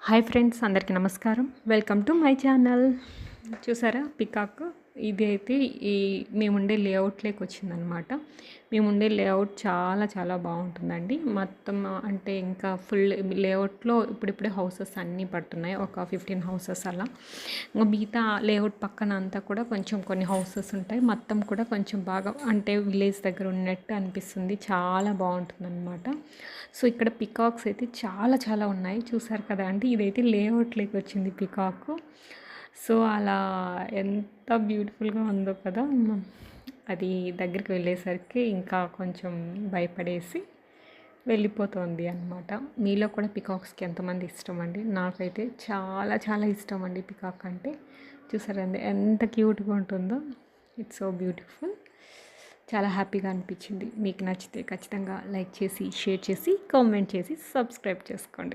Hi friends, అందరికీ నమస్కారం. Welcome to my channel. చూసారా పికాక్? ఇది అయితే ఈ మేముండే లేఅవుట్లోకి వచ్చిందనమాట. మేముండే లేఅవుట్ చాలా చాలా బాగుంటుందండి. మొత్తం అంటే ఇంకా ఫుల్ లేఅవుట్లో ఇప్పుడిప్పుడే హౌసెస్ అన్నీ పడుతున్నాయి. ఒక 15 హౌసెస్ అలా. ఇంకా మిగతా లేఅవుట్ పక్కన అంతా కూడా కొంచెం కొన్ని హౌసెస్ ఉంటాయి. మొత్తం కూడా కొంచెం బాగా అంటే విలేజ్ దగ్గర ఉన్నట్టు అనిపిస్తుంది. చాలా బాగుంటుందన్నమాట. సో ఇక్కడ పికాక్స్ అయితే చాలా చాలా ఉన్నాయి. చూసారు కదా అండి, ఇదైతే లేఅవుట్లోకి వచ్చింది పికాక్. సో అలా ఎంత బ్యూటిఫుల్గా ఉందో కదా. అది దగ్గరికి వెళ్ళేసరికి ఇంకా కొంచెం భయపడేసి వెళ్ళిపోతుంది అనమాట. మీలో కూడా పికాక్స్కి ఎంతమంది ఇష్టం అండి? నాకైతే చాలా చాలా ఇష్టం అండి పికాక్ అంటే. చూసారండి ఎంత క్యూట్గా ఉంటుందో. It's so beautiful. చాలా హ్యాపీగా అనిపించింది. మీకు నచ్చితే ఖచ్చితంగా లైక్ చేసి, షేర్ చేసి, కామెంట్ చేసి, సబ్స్క్రైబ్ చేసుకోండి.